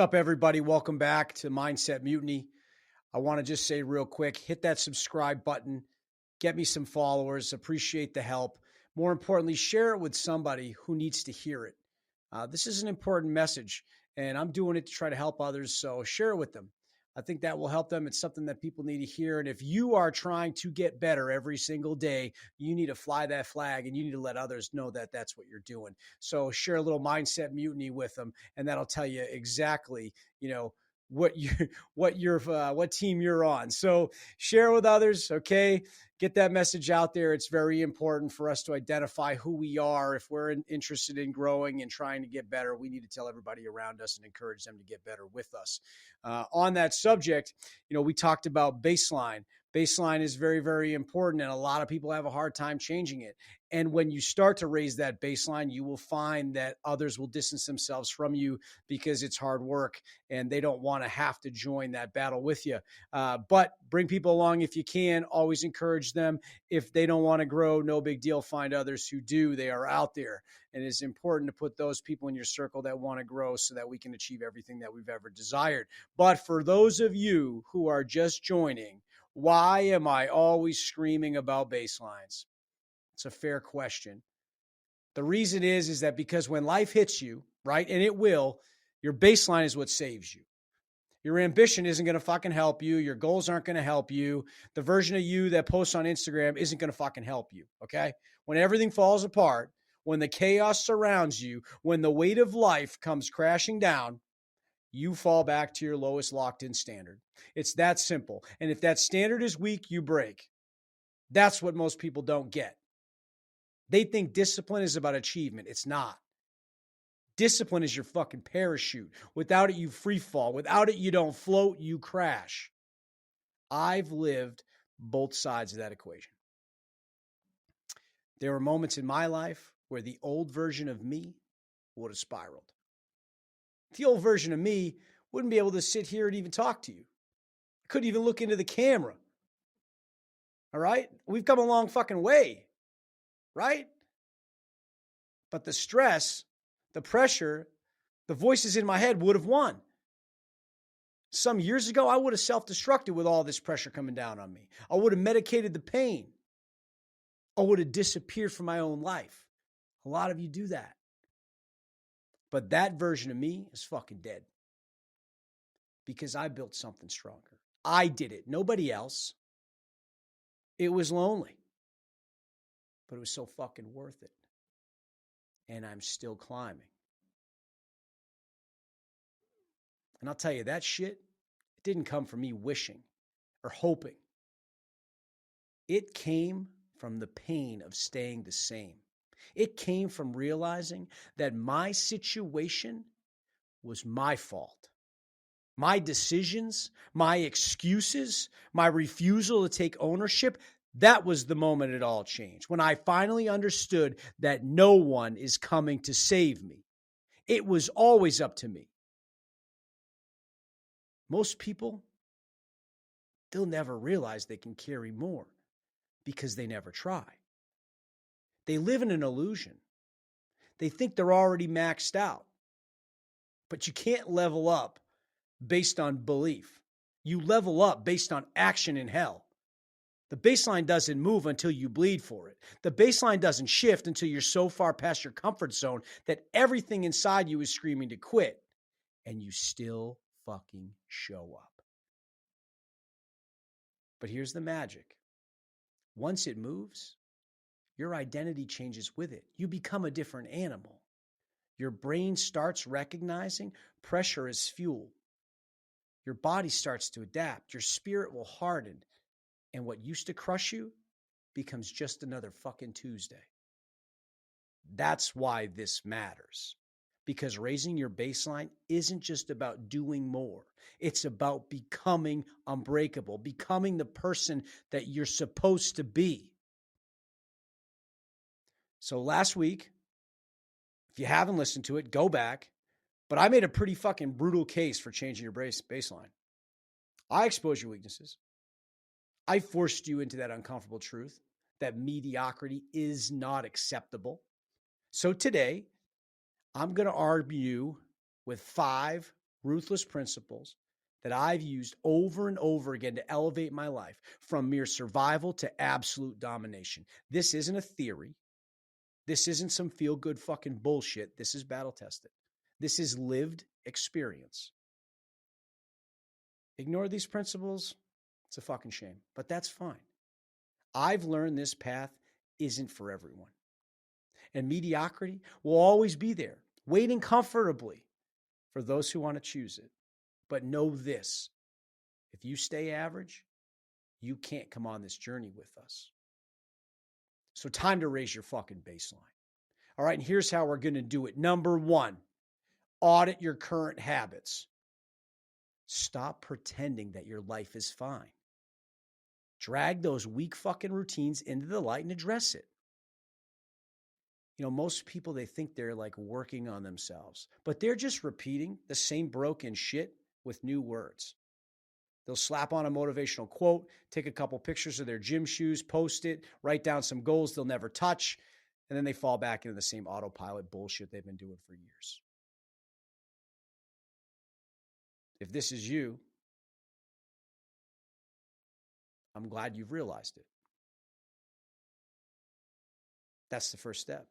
up, everybody? Welcome back to Mindset Mutiny. I want to just say real quick, hit that subscribe button, get me some followers, appreciate the help. More importantly, share it with somebody who needs to hear it. This is an important message, and I'm doing it to try to help others, so share it with them. I think that will help them. It's something that people need to hear, and if you are trying to get better every single day, you need to fly that flag, and you need to let others know that that's what you're doing. So share a little Mindset Mutiny with them, and that'll tell you exactly, what what team you're on. So share with others, okay? Get that message out there. It's very important for us to identify who we are. If we're interested in growing and trying to get better, we need to tell everybody around us and encourage them to get better with us. On that subject, we talked about baseline. Baseline is very, very important, and a lot of people have a hard time changing it. And when you start to raise that baseline, you will find that others will distance themselves from you because it's hard work and they don't want to have to join that battle with you. But bring people along if you can. Always encourage them. If they don't want to grow, no big deal. Find others who do. They are out there. And it's important to put those people in your circle that want to grow so that we can achieve everything that we've ever desired. But for those of you who are just joining, why am I always screaming about baselines? It's a fair question. The reason is that because when life hits you, right, and it will, your baseline is what saves you. Your ambition isn't going to fucking help you. Your goals aren't going to help you. The version of you that posts on Instagram isn't going to fucking help you, okay? When everything falls apart, when the chaos surrounds you, when the weight of life comes crashing down, you fall back to your lowest locked-in standard. It's that simple. And if that standard is weak, you break. That's what most people don't get. They think discipline is about achievement. It's not. Discipline is your fucking parachute. Without it, you free fall. Without it, you don't float, you crash. I've lived both sides of that equation. There were moments in my life where the old version of me would have spiraled. The old version of me wouldn't be able to sit here and even talk to you. I couldn't even look into the camera. All right? We've come a long fucking way, right? But the stress, the pressure, the voices in my head would have won. Some years ago, I would have self-destructed with all this pressure coming down on me. I would have medicated the pain. I would have disappeared from my own life. A lot of you do that. But that version of me is fucking dead. Because I built something stronger. I did it. Nobody else. It was lonely. But it was so fucking worth it. And I'm still climbing. And I'll tell you, that shit, it didn't come from me wishing or hoping. It came from the pain of staying the same. It came from realizing that my situation was my fault. My decisions, my excuses, my refusal to take ownership, that was the moment it all changed. When I finally understood that no one is coming to save me. It was always up to me. Most people, they'll never realize they can carry more because they never try. They live in an illusion. They think they're already maxed out. But you can't level up based on belief. You level up based on action in hell. The baseline doesn't move until you bleed for it. The baseline doesn't shift until you're so far past your comfort zone that everything inside you is screaming to quit. And you still fucking show up. But here's the magic. Once it moves, your identity changes with it. You become a different animal. Your brain starts recognizing pressure is fuel. Your body starts to adapt. Your spirit will harden. And what used to crush you becomes just another fucking Tuesday. That's why this matters. Because raising your baseline isn't just about doing more. It's about becoming unbreakable, becoming the person that you're supposed to be. So last week, if you haven't listened to it, go back. But I made a pretty fucking brutal case for changing your baseline. I exposed your weaknesses. I forced you into that uncomfortable truth that mediocrity is not acceptable. So today, I'm going to arm you with 5 ruthless principles that I've used over and over again to elevate my life from mere survival to absolute domination. This isn't a theory. This isn't some feel-good fucking bullshit. This is battle-tested. This is lived experience. Ignore these principles, it's a fucking shame, but that's fine. I've learned this path isn't for everyone. And mediocrity will always be there, waiting comfortably for those who want to choose it. But know this, if you stay average, you can't come on this journey with us. So time to raise your fucking baseline. All right, and here's how we're going to do it. Number one, audit your current habits. Stop pretending that your life is fine. Drag those weak fucking routines into the light and address it. You know, most people, they think they're like working on themselves, but they're just repeating the same broken shit with new words. They'll slap on a motivational quote, take a couple pictures of their gym shoes, post it, write down some goals they'll never touch, and then they fall back into the same autopilot bullshit they've been doing for years. If this is you, I'm glad you've realized it. That's the first step.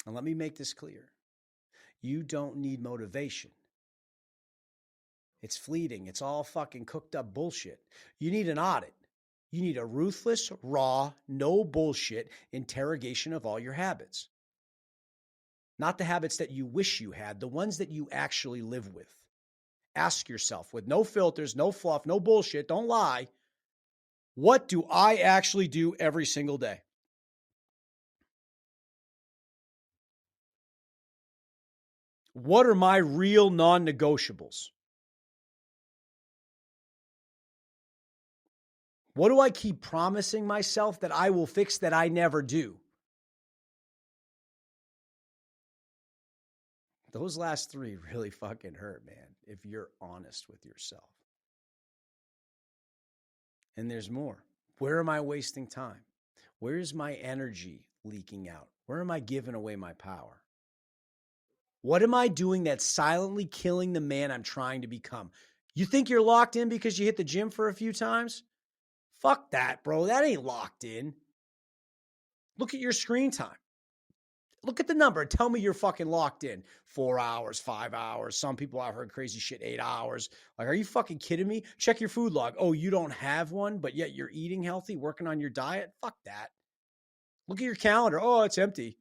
And let me make this clear. You don't need motivation. It's fleeting. It's all fucking cooked up bullshit. You need an audit. You need a ruthless, raw, no bullshit interrogation of all your habits. Not the habits that you wish you had, the ones that you actually live with. Ask yourself, with no filters, no fluff, no bullshit, don't lie, what do I actually do every single day? What are my real non-negotiables? What do I keep promising myself that I will fix that I never do? Those last three really fucking hurt, man, if you're honest with yourself. And there's more. Where am I wasting time? Where is my energy leaking out? Where am I giving away my power? What am I doing that's silently killing the man I'm trying to become? You think you're locked in because you hit the gym for a few times? Fuck that, bro. That ain't locked in. Look at your screen time. Look at the number. Tell me you're fucking locked in. 4 hours, 5 hours. Some people, I've heard crazy shit, 8 hours. Like, are you fucking kidding me? Check your food log. Oh, you don't have one, but yet you're eating healthy, working on your diet? Fuck that. Look at your calendar. Oh, it's empty.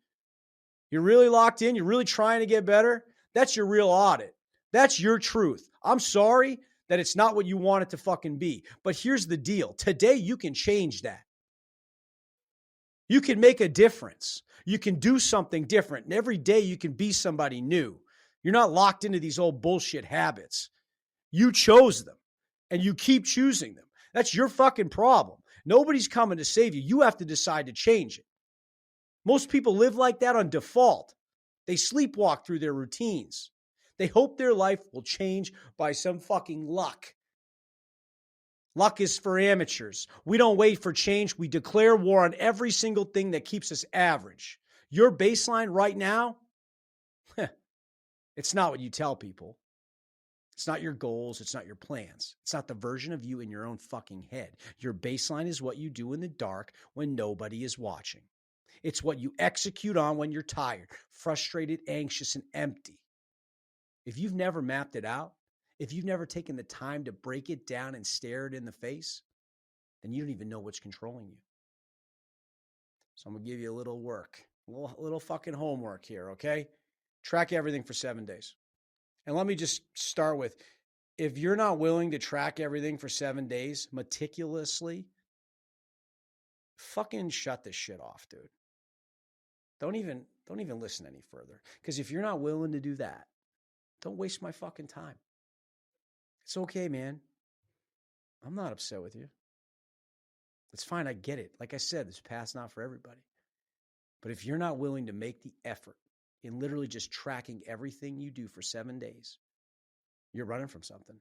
You're really locked in. You're really trying to get better. That's your real audit. That's your truth. I'm sorry that it's not what you want it to fucking be. But here's the deal. Today, you can change that. You can make a difference. You can do something different. And every day you can be somebody new. You're not locked into these old bullshit habits. You chose them and you keep choosing them. That's your fucking problem. Nobody's coming to save you. You have to decide to change it. Most people live like that on default. They sleepwalk through their routines. They hope their life will change by some fucking luck. Luck is for amateurs. We don't wait for change. We declare war on every single thing that keeps us average. Your baseline right now, it's not what you tell people. It's not your goals. It's not your plans. It's not the version of you in your own fucking head. Your baseline is what you do in the dark when nobody is watching. It's what you execute on when you're tired, frustrated, anxious, and empty. If you've never mapped it out, if you've never taken the time to break it down and stare it in the face, then you don't even know what's controlling you. So I'm going to give you a little work, a little fucking homework here, okay? Track everything for 7 days. And let me just start with, if you're not willing to track everything for 7 days meticulously, fucking shut this shit off, dude. Don't even listen any further. Because if you're not willing to do that, don't waste my fucking time. It's okay, man. I'm not upset with you. It's fine. I get it. Like I said, this path's not for everybody. But if you're not willing to make the effort in literally just tracking everything you do for 7 days, you're running from something.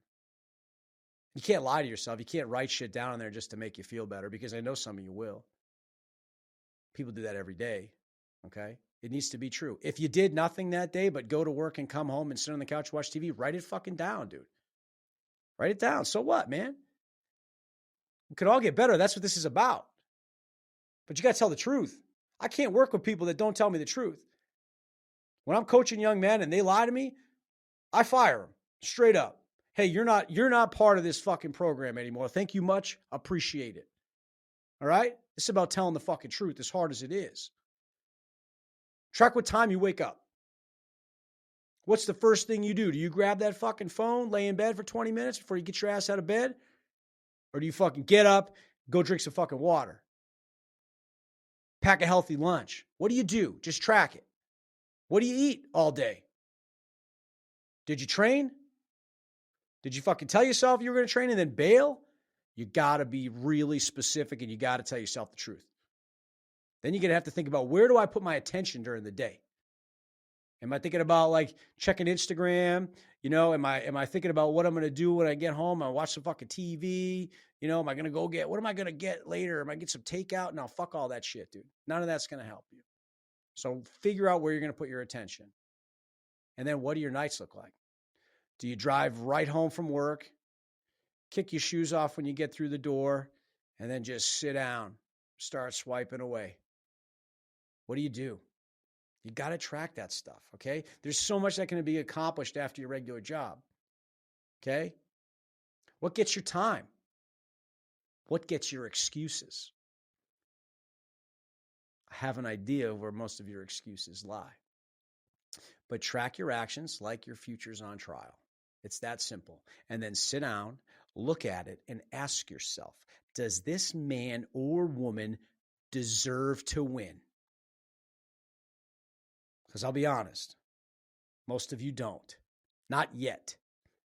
You can't lie to yourself. You can't write shit down in there just to make you feel better, because I know some of you will. People do that every day, okay? It needs to be true. If you did nothing that day but go to work and come home and sit on the couch, watch TV, write it fucking down, dude. Write it down. So what, man? We could all get better. That's what this is about. But you got to tell the truth. I can't work with people that don't tell me the truth. When I'm coaching young men and they lie to me, I fire them straight up. Hey, you're not part of this fucking program anymore. Thank you much. Appreciate it. All right? It's about telling the fucking truth, as hard as it is. Track what time you wake up. What's the first thing you do? Do you grab that fucking phone, lay in bed for 20 minutes before you get your ass out of bed? Or do you fucking get up, go drink some fucking water? Pack a healthy lunch. What do you do? Just track it. What do you eat all day? Did you train? Did you fucking tell yourself you were going to train and then bail? You got to be really specific and you got to tell yourself the truth. Then you're going to have to think about, where do I put my attention during the day? Am I thinking about like checking Instagram? You know, am I thinking about what I'm going to do when I get home? I watch some fucking TV. You know, am I going to go get, what am I going to get later? Am I going to get some takeout? No, fuck all that shit, dude. None of that's going to help you. So figure out where you're going to put your attention. And then what do your nights look like? Do you drive right home from work, kick your shoes off when you get through the door, and then just sit down, start swiping away? What do? You got to track that stuff, okay? There's so much that can be accomplished after your regular job, okay? What gets your time? What gets your excuses? I have an idea of where most of your excuses lie. But track your actions like your future's on trial. It's that simple. And then sit down, look at it, and ask yourself, does this man or woman deserve to win? Because I'll be honest, most of you don't. Not yet.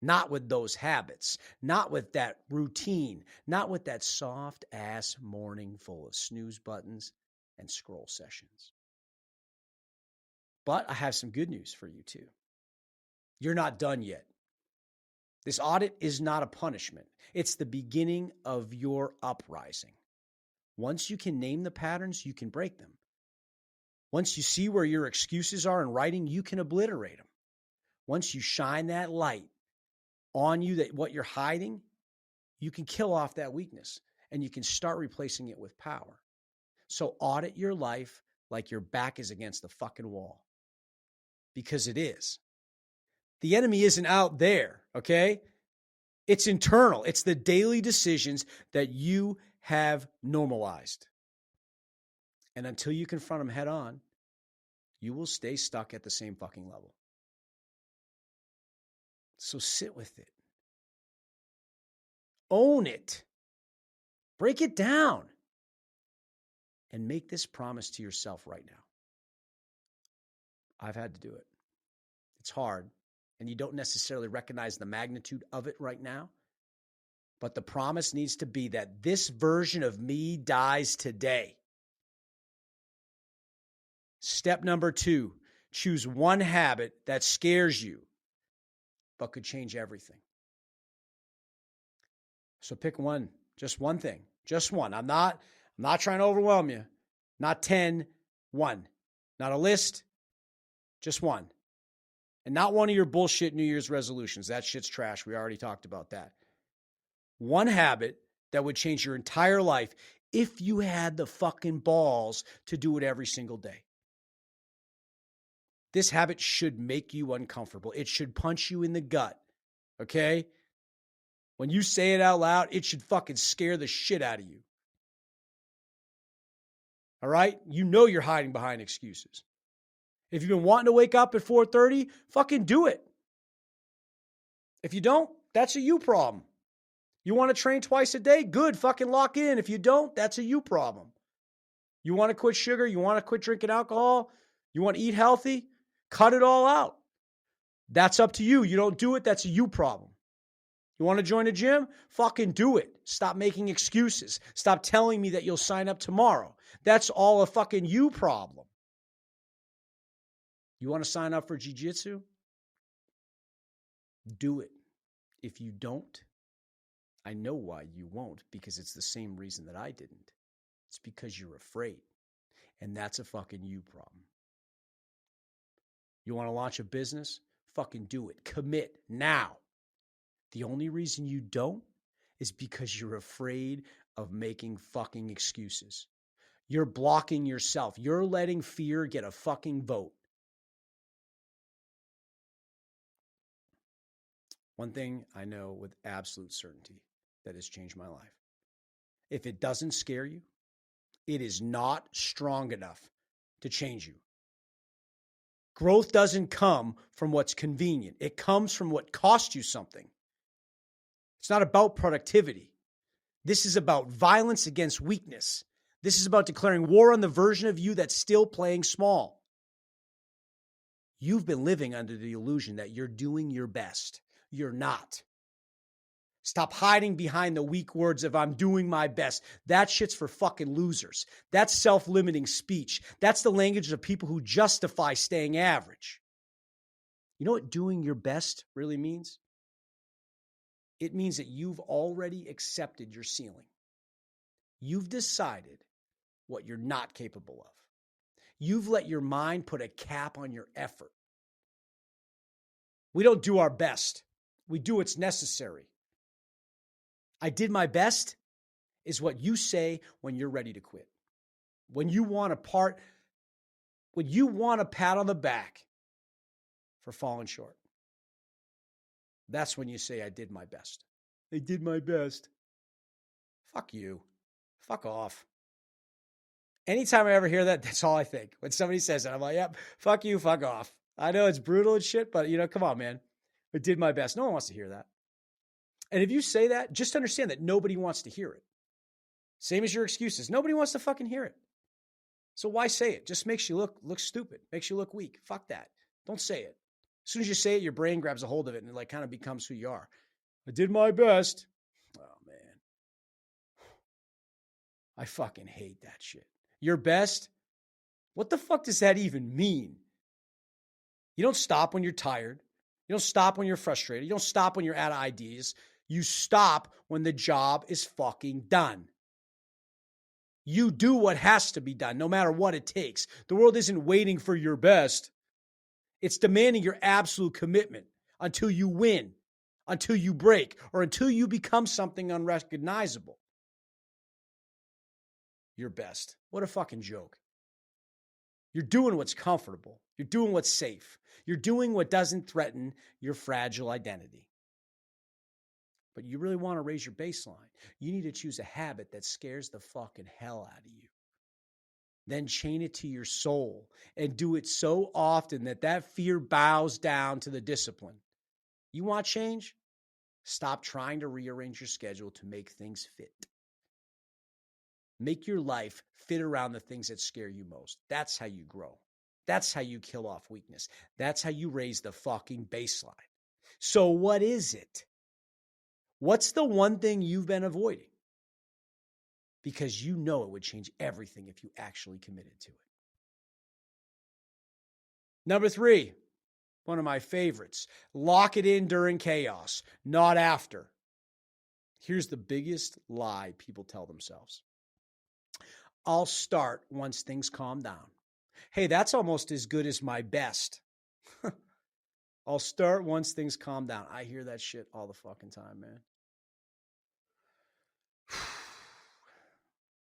Not with those habits. Not with that routine. Not with that soft-ass morning full of snooze buttons and scroll sessions. But I have some good news for you too. You're not done yet. This audit is not a punishment. It's the beginning of your uprising. Once you can name the patterns, you can break them. Once you see where your excuses are in writing, you can obliterate them. Once you shine that light on you, that what you're hiding, you can kill off that weakness and you can start replacing it with power. So audit your life like your back is against the fucking wall. Because it is. The enemy isn't out there, okay? It's internal. It's the daily decisions that you have normalized. And until you confront them head on, you will stay stuck at the same fucking level. So sit with it. Own it. Break it down. And make this promise to yourself right now. I've had to do it. It's hard, and you don't necessarily recognize the magnitude of it right now. But the promise needs to be that this version of me dies today. Step number 2, choose one habit that scares you, but could change everything. So pick one, just one thing, just one. I'm not trying to overwhelm you. Not 10, one. Not a list, just one. And not one of your bullshit New Year's resolutions. That shit's trash. We already talked about that. One habit that would change your entire life if you had the fucking balls to do it every single day. This habit should make you uncomfortable. It should punch you in the gut, okay? When you say it out loud, it should fucking scare the shit out of you. All right? You know you're hiding behind excuses. If you've been wanting to wake up at 4:30, fucking do it. If you don't, that's a you problem. You want to train twice a day? Good, fucking lock in. If you don't, that's a you problem. You want to quit sugar? You want to quit drinking alcohol? You want to eat healthy? Cut it all out. That's up to you. You don't do it, that's a you problem. You want to join a gym? Fucking do it. Stop making excuses. Stop telling me that you'll sign up tomorrow. That's all a fucking you problem. You want to sign up for jiu-jitsu? Do it. If you don't, I know why you won't, because it's the same reason that I didn't. It's because you're afraid. And that's a fucking you problem. You want to launch a business? Fucking do it. Commit now. The only reason you don't is because you're afraid of making fucking excuses. You're blocking yourself. You're letting fear get a fucking vote. One thing I know with absolute certainty that has changed my life. If it doesn't scare you, it is not strong enough to change you. Growth doesn't come from what's convenient. It comes from what costs you something. It's not about productivity. This is about violence against weakness. This is about declaring war on the version of you that's still playing small. You've been living under the illusion that you're doing your best. You're not. Stop hiding behind the weak words of I'm doing my best. That shit's for fucking losers. That's self-limiting speech. That's the language of people who justify staying average. You know what doing your best really means? It means that you've already accepted your ceiling. You've decided what you're not capable of. You've let your mind put a cap on your effort. We don't do our best. We do what's necessary. I did my best is what you say when you're ready to quit. When you want a pat on the back for falling short. That's when you say, I did my best. I did my best. Fuck you. Fuck off. Anytime I ever hear that, that's all I think. When somebody says that, I'm like, yep, fuck you, fuck off. I know it's brutal and shit, but come on, man. I did my best. No one wants to hear that. And if you say that, just understand that nobody wants to hear it. Same as your excuses. Nobody wants to fucking hear it. So why say it? Just makes you look stupid. Makes you look weak. Fuck that. Don't say it. As soon as you say it, your brain grabs a hold of it and it kind of becomes who you are. I did my best. Oh, man. I fucking hate that shit. Your best? What the fuck does that even mean? You don't stop when you're tired. You don't stop when you're frustrated. You don't stop when you're out of ideas. You stop when the job is fucking done. You do what has to be done, no matter what it takes. The world isn't waiting for your best. It's demanding your absolute commitment until you win, until you break, or until you become something unrecognizable. Your best. What a fucking joke. You're doing what's comfortable. You're doing what's safe. You're doing what doesn't threaten your fragile identity. But you really want to raise your baseline. You need to choose a habit that scares the fucking hell out of you. Then chain it to your soul and do it so often that fear bows down to the discipline. You want change? Stop trying to rearrange your schedule to make things fit. Make your life fit around the things that scare you most. That's how you grow. That's how you kill off weakness. That's how you raise the fucking baseline. So what is it? What's the one thing you've been avoiding? Because you know it would change everything if you actually committed to it. Number 3, one of my favorites. Lock it in during chaos, not after. Here's the biggest lie people tell themselves. I'll start once things calm down. Hey, that's almost as good as my best. I'll start once things calm down. I hear that shit all the fucking time, man.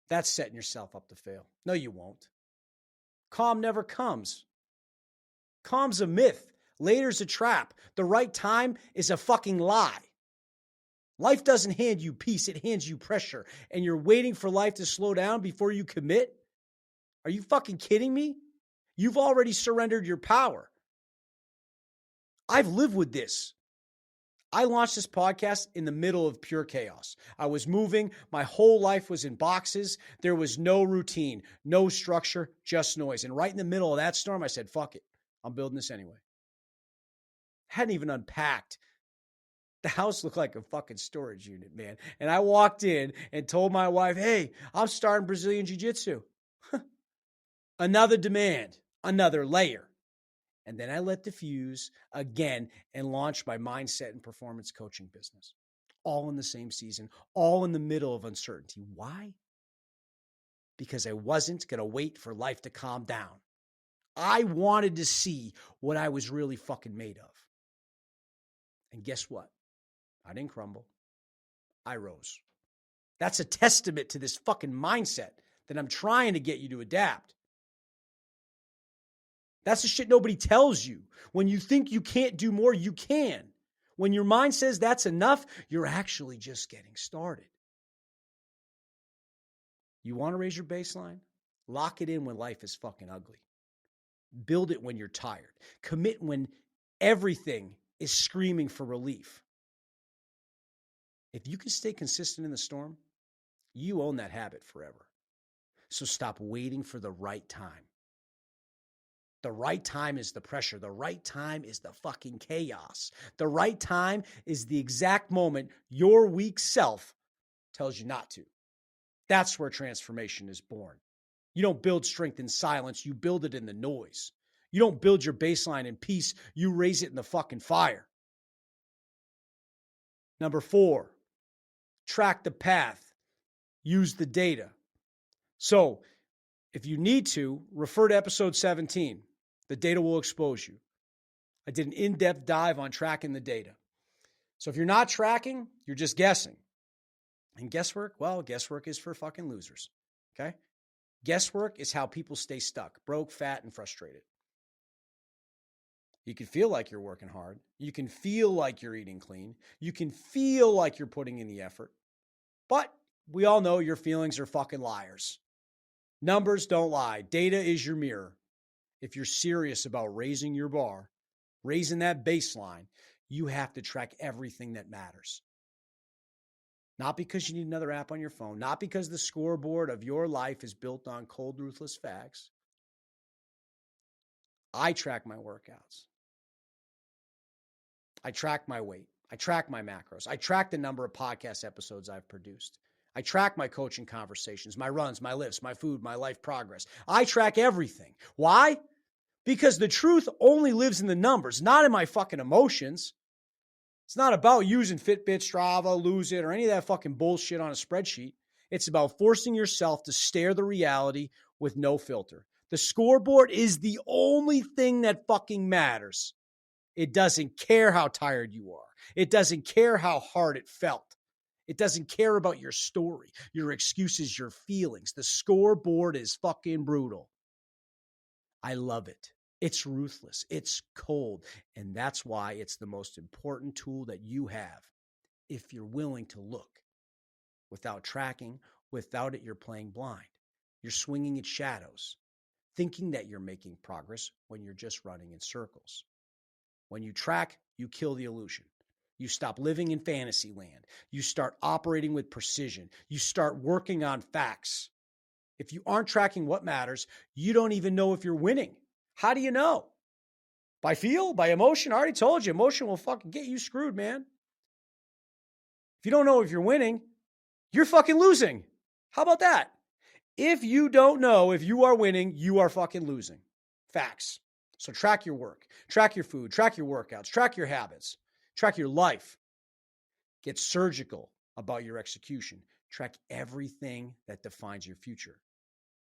That's setting yourself up to fail. No, you won't. Calm never comes. Calm's a myth. Later's a trap. The right time is a fucking lie. Life doesn't hand you peace. It hands you pressure. And you're waiting for life to slow down before you commit? Are you fucking kidding me? You've already surrendered your power. I've lived with this. I launched this podcast in the middle of pure chaos. I was moving. My whole life was in boxes. There was no routine, no structure, just noise. And right in the middle of that storm, I said, fuck it. I'm building this anyway. Hadn't even unpacked. The house looked like a fucking storage unit, man. And I walked in and told my wife, hey, I'm starting Brazilian Jiu-Jitsu. Another demand, another layer. And then I let diffuse again and launched my mindset and performance coaching business. All in the same season, all in the middle of uncertainty. Why? Because I wasn't going to wait for life to calm down. I wanted to see what I was really fucking made of. And guess what? I didn't crumble. I rose. That's a testament to this fucking mindset that I'm trying to get you to adapt. That's the shit nobody tells you. When you think you can't do more, you can. When your mind says that's enough, you're actually just getting started. You want to raise your baseline? Lock it in when life is fucking ugly. Build it when you're tired. Commit when everything is screaming for relief. If you can stay consistent in the storm, you own that habit forever. So stop waiting for the right time. The right time is the pressure. The right time is the fucking chaos. The right time is the exact moment your weak self tells you not to. That's where transformation is born. You don't build strength in silence. You build it in the noise. You don't build your baseline in peace. You raise it in the fucking fire. Number 4, track the path. Use the data. So if you need to, refer to episode 17. The data will expose you. I did an in-depth dive on tracking the data. So if you're not tracking, you're just guessing. And guesswork, well, guesswork is for fucking losers. Okay? Guesswork is how people stay stuck, broke, fat, and frustrated. You can feel like you're working hard. You can feel like you're eating clean. You can feel like you're putting in the effort. But we all know your feelings are fucking liars. Numbers don't lie. Data is your mirror. If you're serious about raising your bar, raising that baseline, you have to track everything that matters. Not because you need another app on your phone, not because the scoreboard of your life is built on cold, ruthless facts. I track my workouts. I track my weight. I track my macros. I track the number of podcast episodes I've produced. I track my coaching conversations, my runs, my lifts, my food, my life progress. I track everything. Why? Because the truth only lives in the numbers, not in my fucking emotions. It's not about using Fitbit, Strava, Lose It, or any of that fucking bullshit on a spreadsheet. It's about forcing yourself to stare the reality with no filter. The scoreboard is the only thing that fucking matters. It doesn't care how tired you are. It doesn't care how hard it felt. It doesn't care about your story, your excuses, your feelings. The scoreboard is fucking brutal. I love it. It's ruthless. It's cold. And that's why it's the most important tool that you have if you're willing to look. Without tracking, without it, you're playing blind. You're swinging at shadows, thinking that you're making progress when you're just running in circles. When you track, you kill the illusion. You stop living in fantasy land. You start operating with precision. You start working on facts. If you aren't tracking what matters, you don't even know if you're winning. How do you know? By feel? By emotion? I already told you, emotion will fucking get you screwed, man. If you don't know if you're winning, you're fucking losing. How about that? If you don't know if you are winning, you are fucking losing. Facts. So track your work, track your food, track your workouts, track your habits, track your life. Get surgical about your execution. Track everything that defines your future.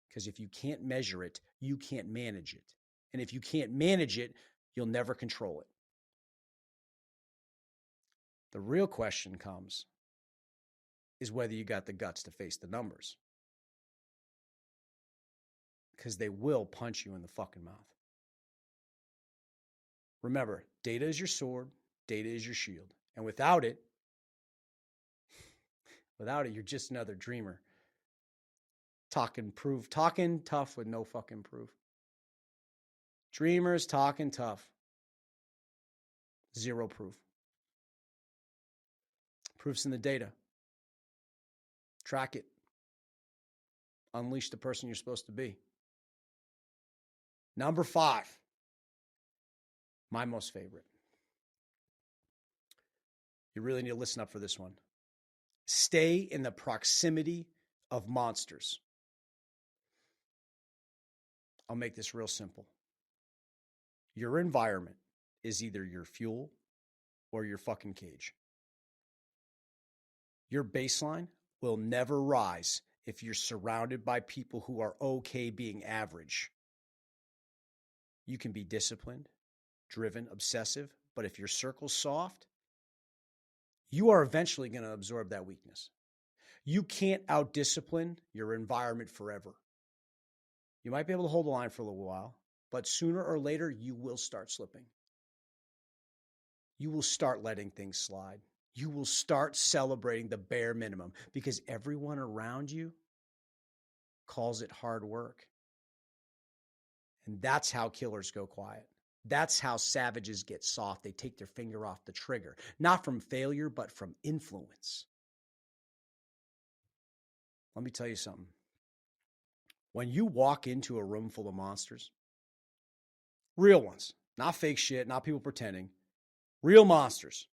Because if you can't measure it, you can't manage it. And if you can't manage it, you'll never control it. The real question comes is whether you got the guts to face the numbers. Because they will punch you in the fucking mouth. Remember, data is your sword, data is your shield. And without it, you're just another dreamer. Talking tough with no fucking proof. Dreamers talking tough. Zero proof. Proof's in the data. Track it. Unleash the person you're supposed to be. Number 5. My most favorite. You really need to listen up for this one. Stay in the proximity of monsters. I'll make this real simple. Your environment is either your fuel or your fucking cage. Your baseline will never rise if you're surrounded by people who are okay being average. You can be disciplined, driven, obsessive, but if your circle's soft, you are eventually going to absorb that weakness. You can't out-discipline your environment forever. You might be able to hold the line for a little while, but sooner or later, you will start slipping. You will start letting things slide. You will start celebrating the bare minimum because everyone around you calls it hard work. And that's how killers go quiet. That's how savages get soft. They take their finger off the trigger, not from failure, but from influence. Let me tell you something. When you walk into a room full of monsters, real ones, not fake shit, not people pretending, real monsters,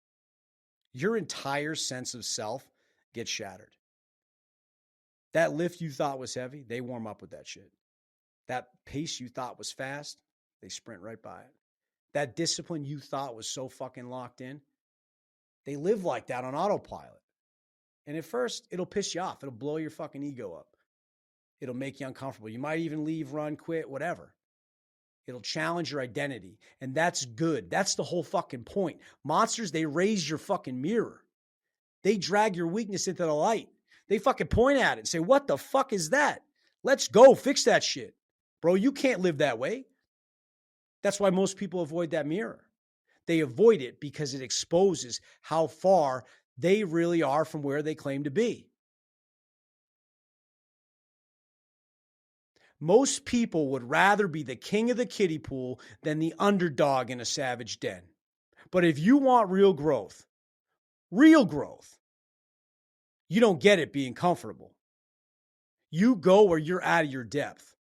your entire sense of self gets shattered. That lift you thought was heavy, they warm up with that shit. That pace you thought was fast, they sprint right by it. That discipline you thought was so fucking locked in, they live like that on autopilot. And at first, it'll piss you off. It'll blow your fucking ego up. It'll make you uncomfortable. You might even leave, run, quit, whatever. It'll challenge your identity. And that's good. That's the whole fucking point. Monsters, they raise your fucking mirror. They drag your weakness into the light. They fucking point at it and say, what the fuck is that? Let's go fix that shit. Bro, you can't live that way. That's why most people avoid that mirror. They avoid it because it exposes how far they really are from where they claim to be. Most people would rather be the king of the kiddie pool than the underdog in a savage den. But if you want real growth, you don't get it being comfortable. You go where you're out of your depth,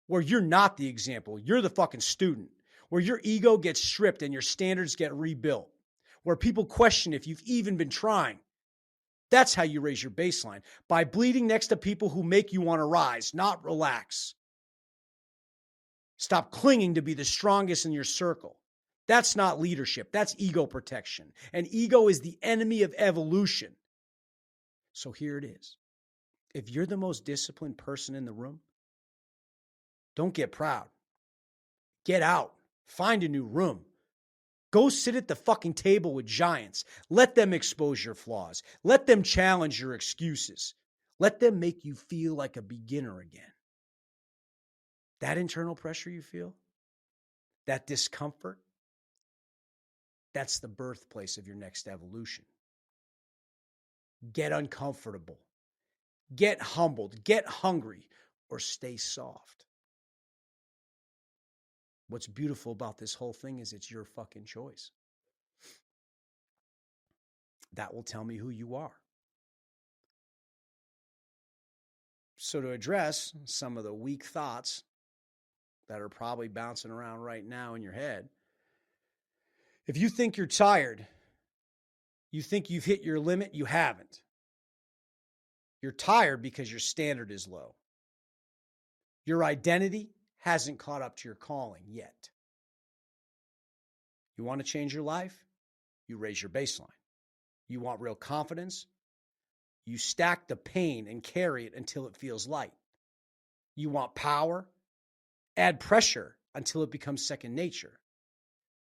where you're not the example, you're the fucking student, where your ego gets stripped and your standards get rebuilt, where people question if you've even been trying. That's how you raise your baseline, by bleeding next to people who make you want to rise, not relax. Stop clinging to be the strongest in your circle. That's not leadership. That's ego protection. And ego is the enemy of evolution. So here it is. If you're the most disciplined person in the room, don't get proud. Get out. Find a new room. Go sit at the fucking table with giants. Let them expose your flaws. Let them challenge your excuses. Let them make you feel like a beginner again. That internal pressure you feel, that discomfort, that's the birthplace of your next evolution. Get uncomfortable. Get humbled. Get hungry, or stay soft. What's beautiful about this whole thing is it's your fucking choice. That will tell me who you are. So to address some of the weak thoughts that are probably bouncing around right now in your head, if you think you're tired, you think you've hit your limit, you haven't. You're tired because your standard is low. Your identity hasn't caught up to your calling yet. You want to change your life? You raise your baseline. You want real confidence? You stack the pain and carry it until it feels light. You want power? Add pressure until it becomes second nature.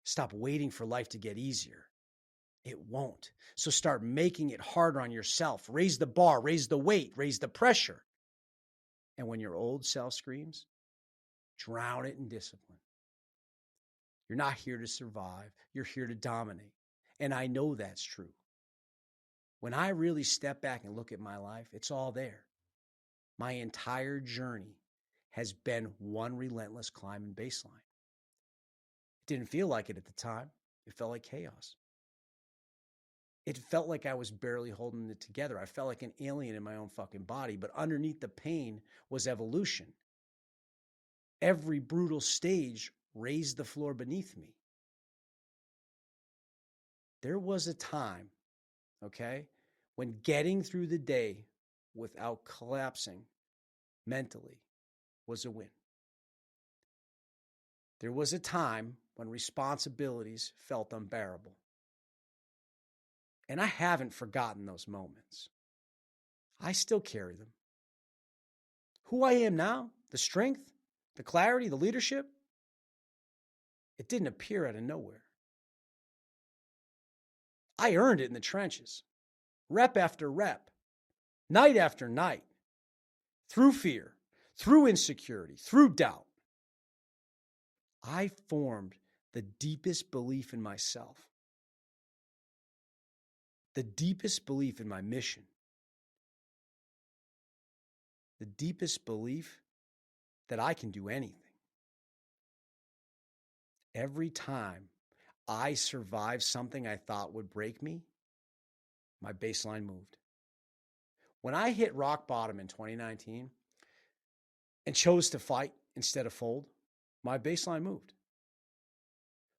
Stop waiting for life to get easier. It won't. So start making it harder on yourself. Raise the bar, raise the weight, raise the pressure. And when your old self screams, drown it in discipline. You're not here to survive. You're here to dominate. And I know that's true. When I really step back and look at my life, it's all there. My entire journey has been one relentless climb and baseline. It didn't feel like it at the time. It felt like chaos. It felt like I was barely holding it together. I felt like an alien in my own fucking body, but underneath the pain was evolution. Every brutal stage raised the floor beneath me. There was a time, okay, when getting through the day without collapsing mentally was a win. There was a time when responsibilities felt unbearable. And I haven't forgotten those moments. I still carry them. Who I am now, the strength, the clarity, the leadership, It didn't appear out of nowhere. I earned it in the trenches, rep after rep, night after night, through fear, through insecurity, through doubt. I formed the deepest belief in myself, the deepest belief in my mission, the deepest belief that I can do anything. Every time I survived something I thought would break me, my baseline moved. When I hit rock bottom in 2019 and chose to fight instead of fold, my baseline moved.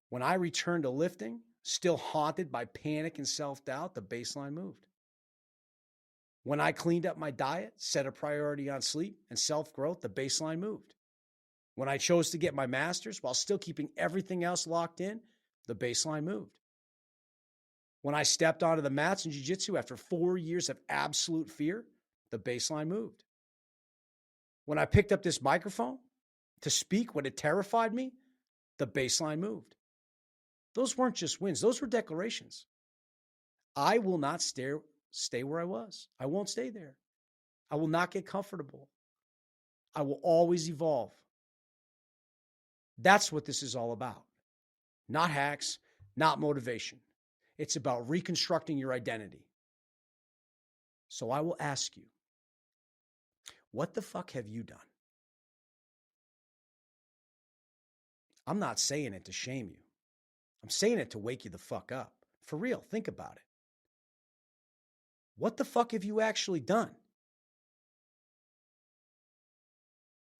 When I returned to lifting, still haunted by panic and self-doubt, the baseline moved. When I cleaned up my diet, set a priority on sleep and self-growth, the baseline moved. When I chose to get my master's while still keeping everything else locked in, the baseline moved. When I stepped onto the mats in jiu-jitsu after 4 years of absolute fear, the baseline moved. When I picked up this microphone to speak when it terrified me, the baseline moved. Those weren't just wins. Those were declarations. I will not stay where I was. I won't stay there. I will not get comfortable. I will always evolve. That's what this is all about. Not hacks, not motivation. It's about reconstructing your identity. So I will ask you, what the fuck have you done? I'm not saying it to shame you. I'm saying it to wake you the fuck up. For real, think about it. What the fuck have you actually done?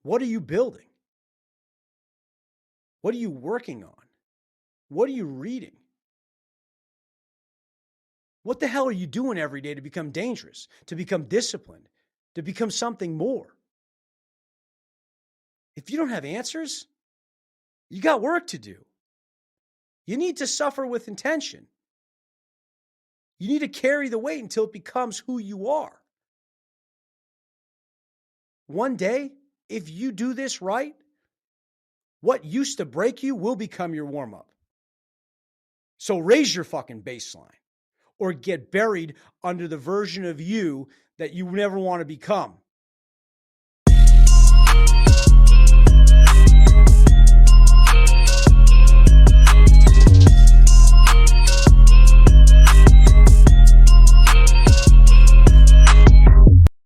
What are you building? What are you working on? What are you reading? What the hell are you doing every day to become dangerous, to become disciplined, to become something more? If you don't have answers, you got work to do. You need to suffer with intention. You need to carry the weight until it becomes who you are. One day, if you do this right, what used to break you will become your warm-up. So raise your fucking baseline or get buried under the version of you that you never want to become.